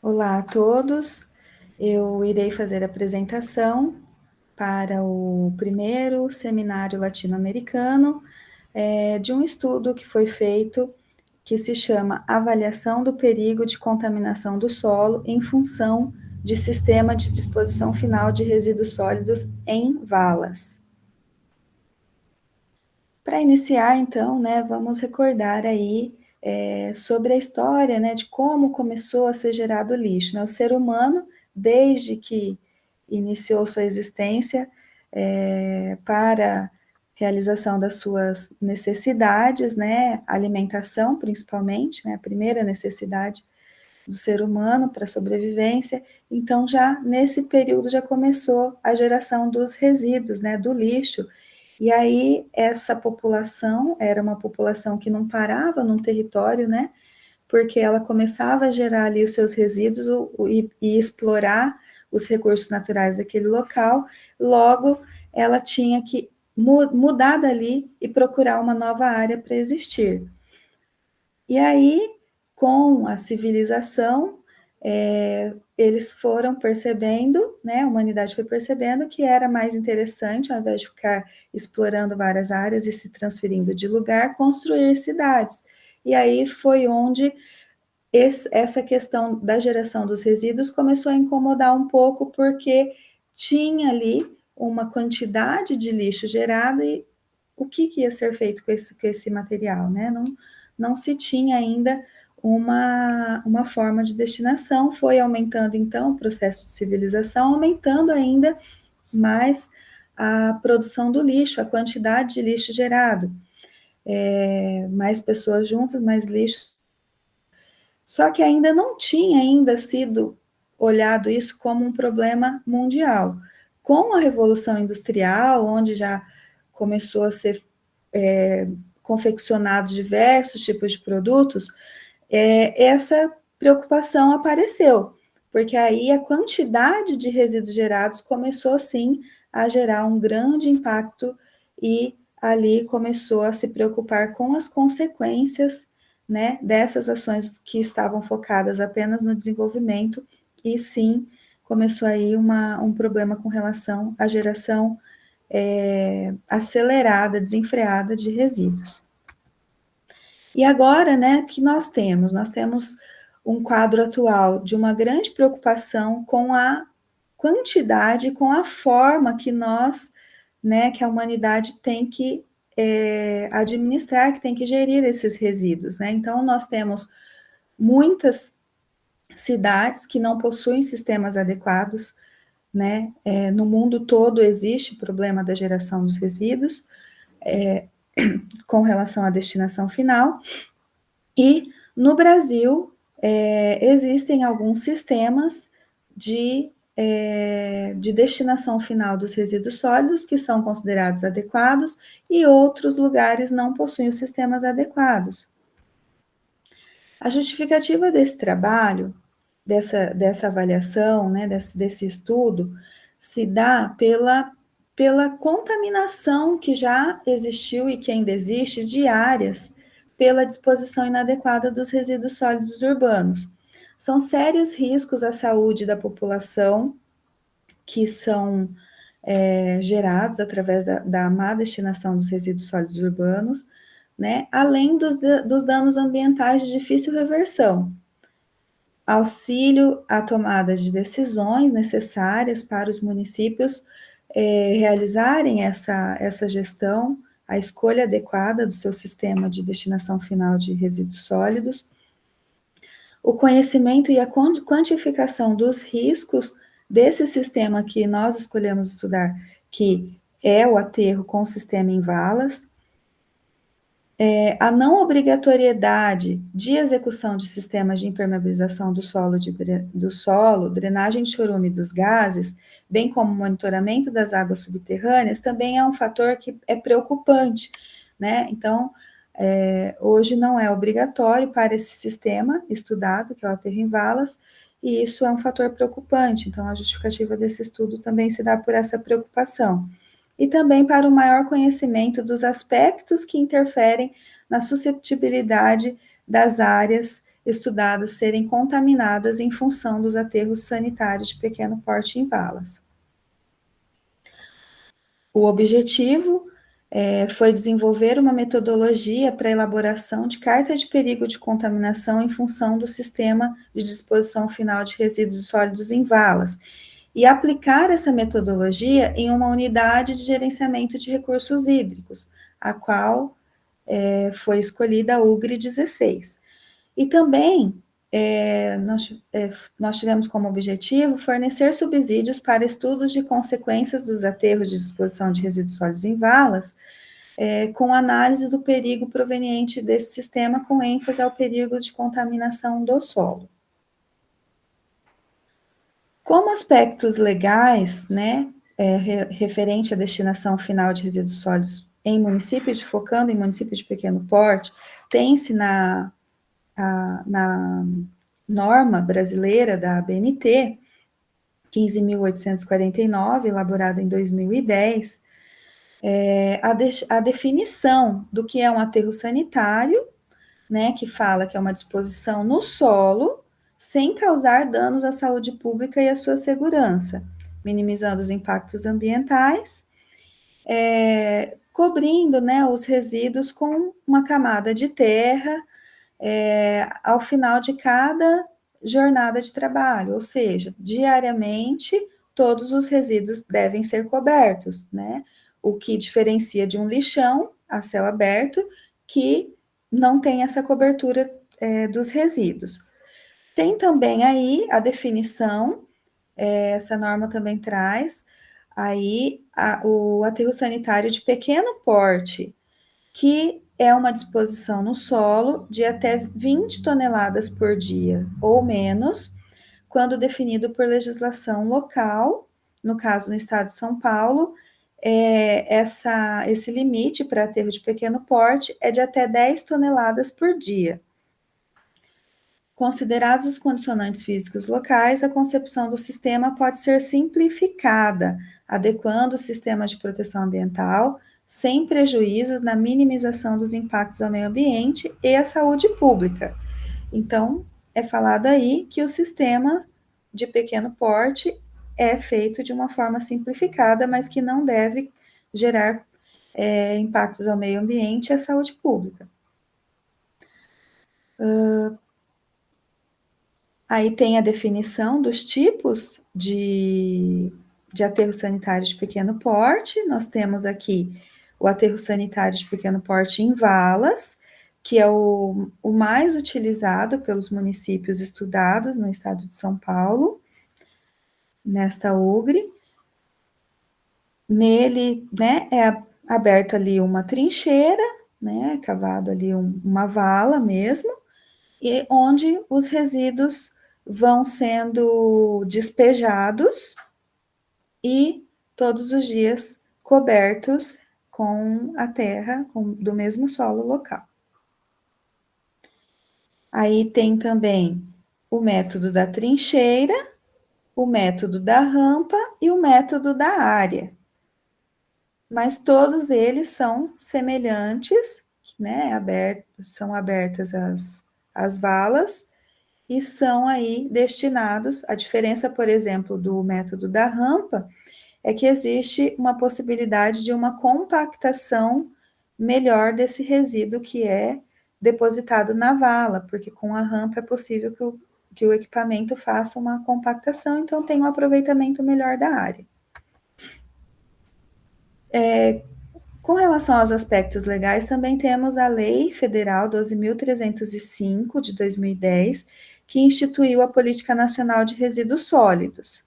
Olá a todos, eu irei fazer a apresentação para o primeiro seminário latino-americano de um estudo que foi feito que se chama Avaliação do Perigo de Contaminação do Solo em função de Sistema de Disposição Final de Resíduos Sólidos em valas. Para iniciar, então, vamos recordar aí sobre a história, de como começou a ser gerado o lixo. O ser humano, desde que iniciou sua existência para realização das suas necessidades, alimentação principalmente, a primeira necessidade do ser humano para a sobrevivência. Então, já nesse período já começou a geração dos resíduos, do lixo. E aí, essa população era uma população que não parava num território, porque ela começava a gerar ali os seus resíduos e explorar os recursos naturais daquele local, logo ela tinha que mudar dali e procurar uma nova área para existir. E aí, com a civilização, eles foram percebendo, a humanidade foi percebendo que era mais interessante, ao invés de ficar explorando várias áreas e se transferindo de lugar, construir cidades. E aí foi onde essa questão da geração dos resíduos começou a incomodar um pouco, porque tinha ali uma quantidade de lixo gerado e o que ia ser feito com esse material, não se tinha ainda uma forma de destinação, foi aumentando então o processo de civilização, aumentando ainda mais a produção do lixo, a quantidade de lixo gerado, mais pessoas juntas, mais lixo. Só que ainda não tinha ainda sido olhado isso como um problema mundial. Com a Revolução Industrial, onde já começou a ser confeccionados diversos tipos de produtos, essa preocupação apareceu, porque aí a quantidade de resíduos gerados começou, sim, a gerar um grande impacto e ali começou a se preocupar com as consequências, dessas ações que estavam focadas apenas no desenvolvimento, e sim, começou aí um problema com relação à geração acelerada, desenfreada de resíduos. E agora, que nós temos? Nós temos um quadro atual de uma grande preocupação com a quantidade, com a forma que nós, que a humanidade tem que administrar, que tem que gerir esses resíduos, Então, nós temos muitas cidades que não possuem sistemas adequados, no mundo todo existe o problema da geração dos resíduos, com relação à destinação final, e no Brasil existem alguns sistemas de destinação final dos resíduos sólidos que são considerados adequados e outros lugares não possuem os sistemas adequados. A justificativa desse trabalho, dessa avaliação, desse estudo, se dá pela contaminação que já existiu e que ainda existe de áreas pela disposição inadequada dos resíduos sólidos urbanos. São sérios riscos à saúde da população que são gerados através da má destinação dos resíduos sólidos urbanos, além dos danos ambientais de difícil reversão. Auxílio à tomada de decisões necessárias para os municípios realizarem essa gestão, a escolha adequada do seu sistema de destinação final de resíduos sólidos, o conhecimento e a quantificação dos riscos desse sistema que nós escolhemos estudar, que é o aterro com o sistema em valas, a não obrigatoriedade de execução de sistemas de impermeabilização do solo, drenagem de chorume dos gases, bem como monitoramento das águas subterrâneas, também é um fator que é preocupante, Então, hoje não é obrigatório para esse sistema estudado, que é o aterro em valas, e isso é um fator preocupante. Então, a justificativa desse estudo também se dá por essa preocupação. E também para o maior conhecimento dos aspectos que interferem na susceptibilidade das áreas estudadas serem contaminadas em função dos aterros sanitários de pequeno porte em valas. O objetivo foi desenvolver uma metodologia para a elaboração de carta de perigo de contaminação em função do sistema de disposição final de resíduos sólidos em valas, e aplicar essa metodologia em uma unidade de gerenciamento de recursos hídricos, a qual foi escolhida a UGRE 16. E também nós tivemos como objetivo fornecer subsídios para estudos de consequências dos aterros de disposição de resíduos sólidos em valas, com análise do perigo proveniente desse sistema, com ênfase ao perigo de contaminação do solo. Como aspectos legais, né, referente à destinação final de resíduos sólidos em municípios, focando em municípios de pequeno porte, tem-se na norma brasileira da ABNT, 15.849, elaborada em 2010, a definição do que é um aterro sanitário, né, que fala que é uma disposição no solo, sem causar danos à saúde pública e à sua segurança, minimizando os impactos ambientais, cobrindo, né, os resíduos com uma camada de terra ao final de cada jornada de trabalho, ou seja, diariamente todos os resíduos devem ser cobertos, né? O que diferencia de um lixão a céu aberto, que não tem essa cobertura dos resíduos. Tem também aí a definição, essa norma também traz aí o aterro sanitário de pequeno porte, que é uma disposição no solo de até 20 toneladas por dia ou menos, quando definido por legislação local, no caso no estado de São Paulo, esse limite para aterro de pequeno porte é de até 10 toneladas por dia. Considerados os condicionantes físicos locais, a concepção do sistema pode ser simplificada, adequando o sistema de proteção ambiental, sem prejuízos na minimização dos impactos ao meio ambiente e à saúde pública. Então, é falado aí que o sistema de pequeno porte é feito de uma forma simplificada, mas que não deve gerar impactos ao meio ambiente e à saúde pública. Aí tem a definição dos tipos de aterro sanitário de pequeno porte. Nós temos aqui o aterro sanitário de pequeno porte em valas, que é o mais utilizado pelos municípios estudados no estado de São Paulo, nesta UGRE. Nele, né, é aberta ali uma trincheira, né, cavado ali uma vala mesmo, e onde os resíduos vão sendo despejados e todos os dias cobertos com a terra do mesmo solo local. Aí tem também o método da trincheira, o método da rampa e o método da área. Mas todos eles são semelhantes, né? São abertas as valas e são aí destinados. A diferença, por exemplo, do método da rampa é que existe uma possibilidade de uma compactação melhor desse resíduo que é depositado na vala, porque com a rampa é possível que o equipamento faça uma compactação, então tem um aproveitamento melhor da área. Com relação aos aspectos legais, também temos a Lei Federal 12.305, de 2010, que instituiu a Política Nacional de Resíduos Sólidos.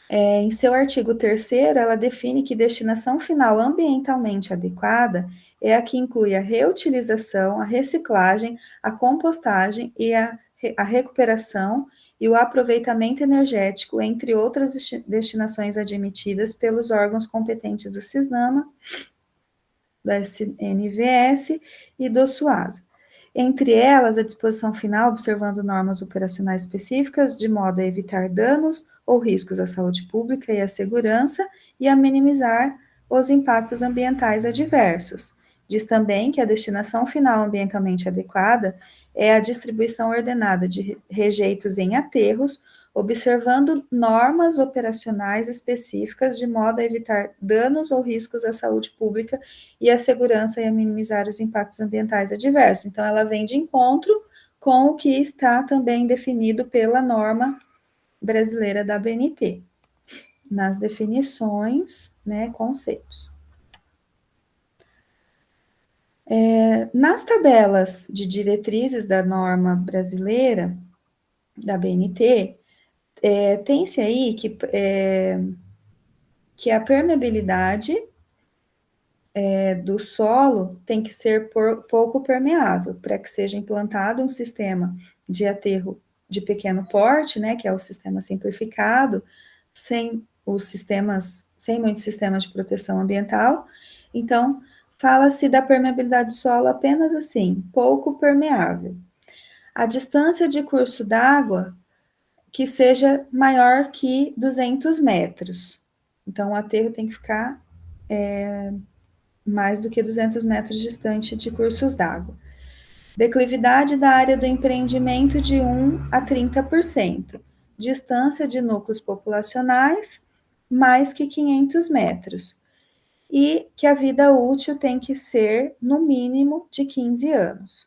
Em seu artigo 3º, ela define que destinação final ambientalmente adequada é a que inclui a reutilização, a reciclagem, a compostagem e a recuperação e o aproveitamento energético, entre outras destinações admitidas pelos órgãos competentes do CISNAMA, do SNVS e do SUASA. Entre elas, a disposição final, observando normas operacionais específicas, de modo a evitar danos ou riscos à saúde pública e à segurança, e a minimizar os impactos ambientais adversos. Diz também que a destinação final ambientalmente adequada é a distribuição ordenada de rejeitos em aterros, observando normas operacionais específicas de modo a evitar danos ou riscos à saúde pública e à segurança e a minimizar os impactos ambientais adversos. Então, ela vem de encontro com o que está também definido pela norma brasileira da ABNT, nas definições, né, conceitos. Nas tabelas de diretrizes da norma brasileira, da BNT, tem-se aí que a permeabilidade do solo tem que ser pouco permeável, para que seja implantado um sistema de aterro de pequeno porte, né, que é o sistema simplificado, sem muitos sistemas de proteção ambiental. Então, fala-se da permeabilidade do solo apenas assim, pouco permeável. A distância de curso d'água que seja maior que 200 metros. Então, o aterro tem que ficar mais do que 200 metros distante de cursos d'água. Declividade da área do empreendimento de 1 a 30%. Distância de núcleos populacionais, mais que 500 metros. E que a vida útil tem que ser, no mínimo, de 15 anos.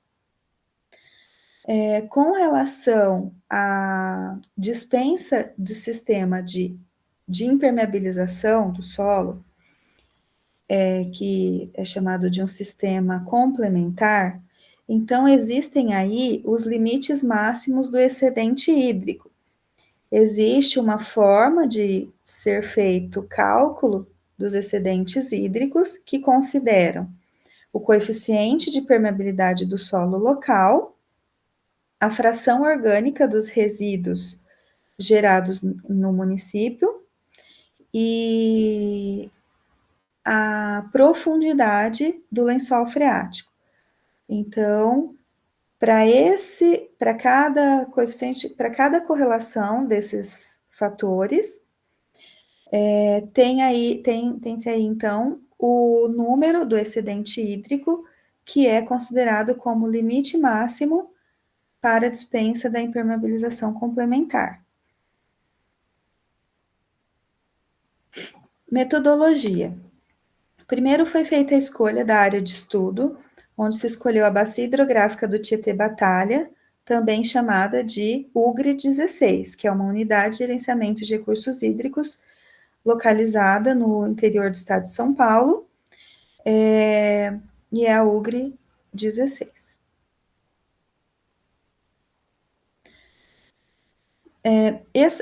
Com relação à dispensa do sistema de impermeabilização do solo, que é chamado de um sistema complementar, então existem aí os limites máximos do excedente hídrico. Existe uma forma de ser feito cálculo dos excedentes hídricos que consideram o coeficiente de permeabilidade do solo local, a fração orgânica dos resíduos gerados no município e a profundidade do lençol freático. Então, para cada coeficiente, para cada correlação desses fatores, tem-se aí, então, o número do excedente hídrico, que é considerado como limite máximo para a dispensa da impermeabilização complementar. Metodologia. Primeiro foi feita a escolha da área de estudo, onde se escolheu a bacia hidrográfica do Tietê-Batalha, também chamada de UGRE 16, que é uma unidade de gerenciamento de recursos hídricos localizada no interior do estado de São Paulo, e é a UGRE 16.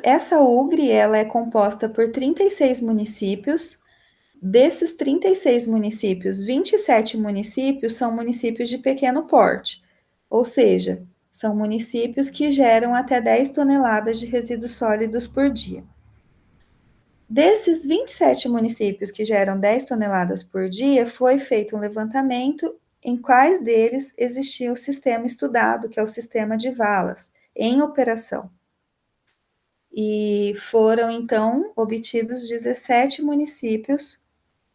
Essa UGRE ela é composta por 36 municípios. Desses 36 municípios, 27 municípios são municípios de pequeno porte, ou seja, são municípios que geram até 10 toneladas de resíduos sólidos por dia. Desses 27 municípios que geram 10 toneladas por dia, foi feito um levantamento em quais deles existia o sistema estudado, que é o sistema de valas, em operação. E foram, então, obtidos 17 municípios,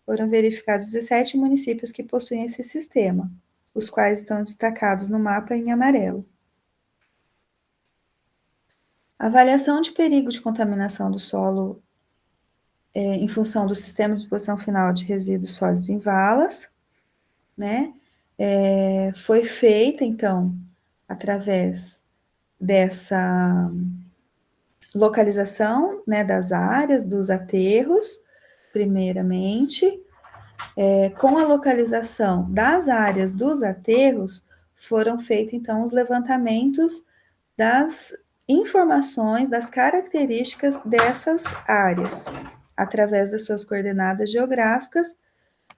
foram verificados 17 municípios que possuem esse sistema, os quais estão destacados no mapa em amarelo. Avaliação de perigo de contaminação do solo em função do sistema de disposição final de resíduos sólidos em valas, né? Foi feita, então, através dessa localização, né, das áreas, dos aterros, primeiramente. Com a localização das áreas dos aterros, foram feitos, então, os levantamentos das informações, das características dessas áreas, através das suas coordenadas geográficas,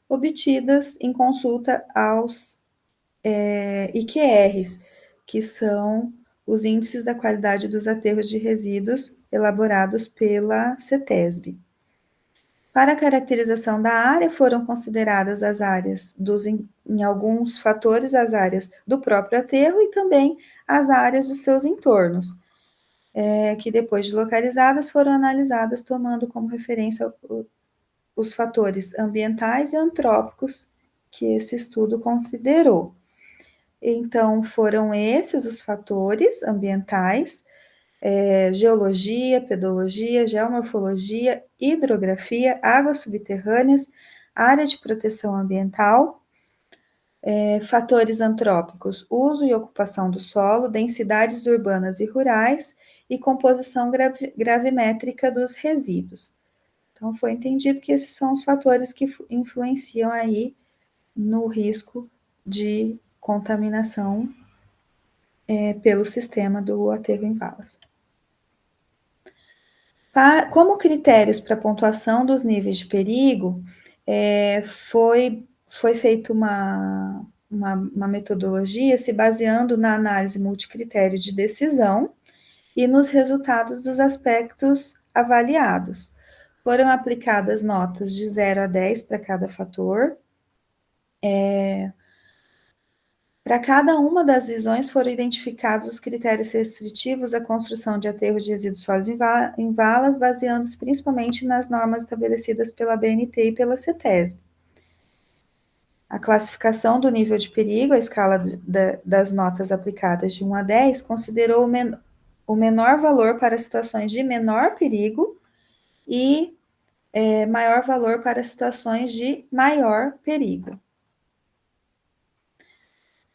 obtidas em consulta aos IQRs, que são os índices da qualidade dos aterros de resíduos elaborados pela CETESB. Para a caracterização da área, foram consideradas as áreas em alguns fatores, as áreas do próprio aterro e também as áreas dos seus entornos, que depois de localizadas foram analisadas, tomando como referência os fatores ambientais e antrópicos que esse estudo considerou. Então, foram esses os fatores ambientais, geologia, pedologia, geomorfologia, hidrografia, águas subterrâneas, área de proteção ambiental, fatores antrópicos, uso e ocupação do solo, densidades urbanas e rurais e composição gravimétrica dos resíduos. Então, foi entendido que esses são os fatores que influenciam aí no risco de contaminação pelo sistema do aterro em valas. Como critérios para pontuação dos níveis de perigo, foi feita uma metodologia se baseando na análise multicritério de decisão e nos resultados dos aspectos avaliados. Foram aplicadas notas de 0 a 10 para cada fator. Para cada uma das visões foram identificados os critérios restritivos à construção de aterros de resíduos sólidos em valas, baseando-se principalmente nas normas estabelecidas pela BNT e pela CETESB. A classificação do nível de perigo, a escala das notas aplicadas de 1 a 10, considerou o menor valor para situações de menor perigo e maior valor para situações de maior perigo.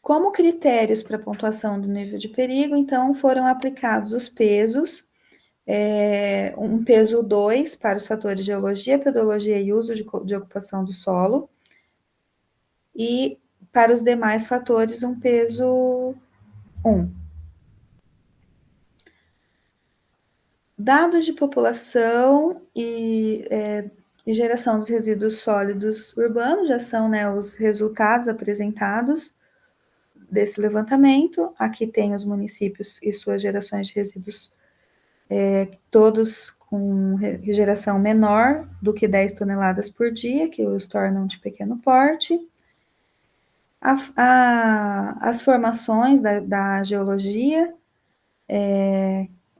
Como critérios para pontuação do nível de perigo, então, foram aplicados os pesos, um peso 2 para os fatores geologia, pedologia e uso de ocupação do solo, e para os demais fatores, um peso 1. Dados de população e geração dos resíduos sólidos urbanos já são, né, os resultados apresentados desse levantamento. Aqui tem os municípios e suas gerações de resíduos, todos com geração menor do que 10 toneladas por dia, que os tornam de pequeno porte. As formações da geologia,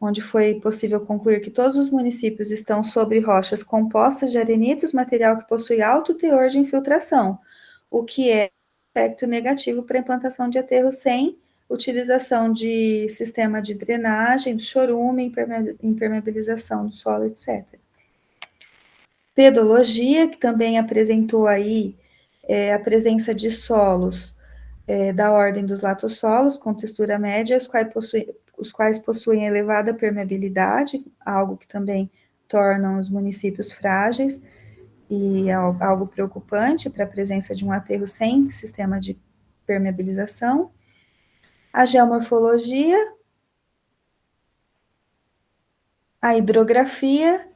onde foi possível concluir que todos os municípios estão sobre rochas compostas de arenitos, material que possui alto teor de infiltração, o que é aspecto negativo para a implantação de aterros sem utilização de sistema de drenagem, do chorume, impermeabilização do solo, etc. Pedologia, que também apresentou aí a presença de solos da ordem dos latossolos, com textura média, os quais possuem elevada permeabilidade, algo que também torna os municípios frágeis, e é algo preocupante para a presença de um aterro sem sistema de permeabilização. A geomorfologia, a hidrografia,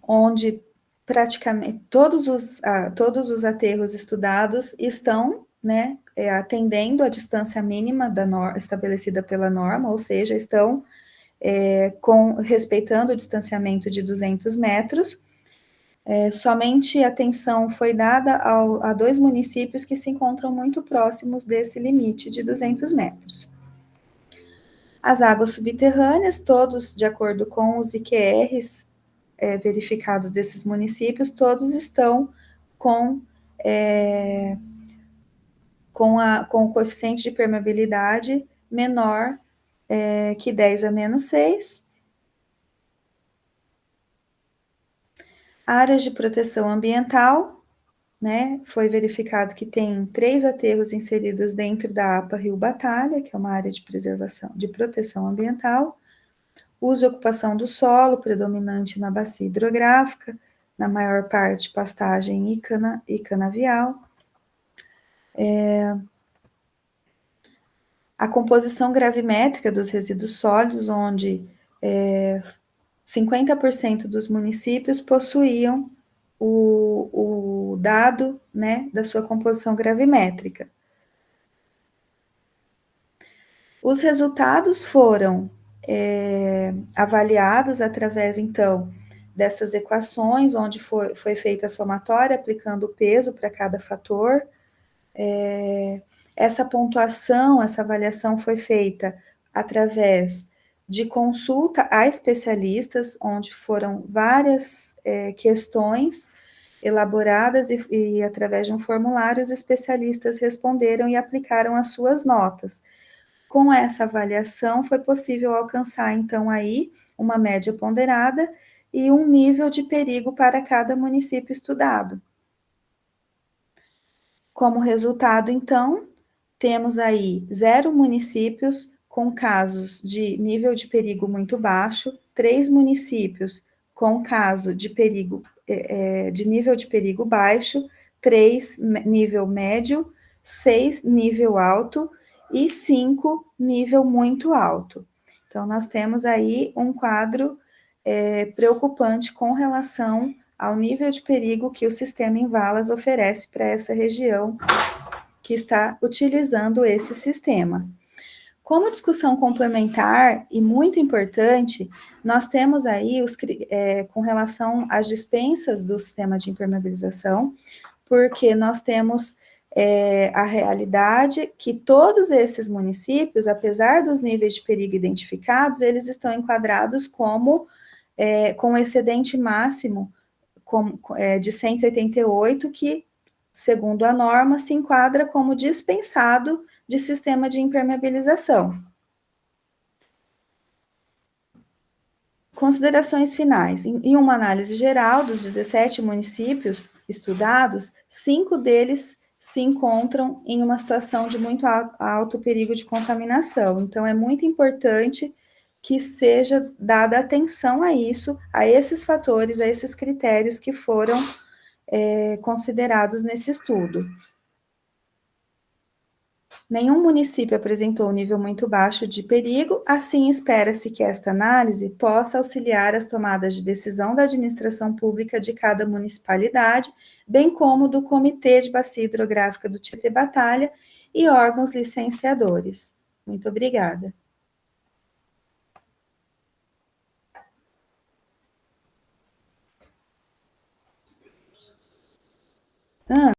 onde praticamente todos os aterros estudados estão, né, atendendo a distância mínima estabelecida pela norma, ou seja, estão respeitando o distanciamento de 200 metros. Somente atenção foi dada a 2 municípios que se encontram muito próximos desse limite de 200 metros. As águas subterrâneas, todos de acordo com os IQRs verificados desses municípios, todos estão com o coeficiente de permeabilidade menor que 10 a menos 6. Áreas de proteção ambiental, né? Foi verificado que tem 3 aterros inseridos dentro da APA Rio Batalha, que é uma área de preservação, de proteção ambiental. Uso e ocupação do solo, predominante na bacia hidrográfica, na maior parte pastagem e canavial. A composição gravimétrica dos resíduos sólidos, onde 50% dos municípios possuíam o dado, né, da sua composição gravimétrica. Os resultados foram avaliados através, então, dessas equações, onde foi feita a somatória, aplicando o peso para cada fator. Essa pontuação, essa avaliação foi feita através de consulta a especialistas, onde foram várias questões elaboradas e através de um formulário, os especialistas responderam e aplicaram as suas notas. Com essa avaliação, foi possível alcançar, então, aí uma média ponderada e um nível de perigo para cada município estudado. Como resultado, então, temos aí 0 municípios com casos de nível de perigo muito baixo, 3 municípios com caso de perigo de nível de perigo baixo, 3 nível médio, 6 nível alto e 5 nível muito alto. Então, nós temos aí um quadro preocupante com relação ao nível de perigo que o sistema em valas oferece para essa região que está utilizando esse sistema. Como discussão complementar e muito importante, nós temos aí com relação às dispensas do sistema de impermeabilização, porque nós temos a realidade que todos esses municípios, apesar dos níveis de perigo identificados, eles estão enquadrados como com excedente máximo de 188, que, segundo a norma, se enquadra como dispensado de sistema de impermeabilização. Considerações finais. Em uma análise geral dos 17 municípios estudados, 5 deles se encontram em uma situação de muito alto perigo de contaminação. Então, é muito importante que seja dada atenção a isso, a esses fatores, a esses critérios que foram considerados nesse estudo. Nenhum município apresentou um nível muito baixo de perigo, assim espera-se que esta análise possa auxiliar as tomadas de decisão da administração pública de cada municipalidade, bem como do Comitê de Bacia Hidrográfica do Tietê Batalha e órgãos licenciadores. Muito obrigada.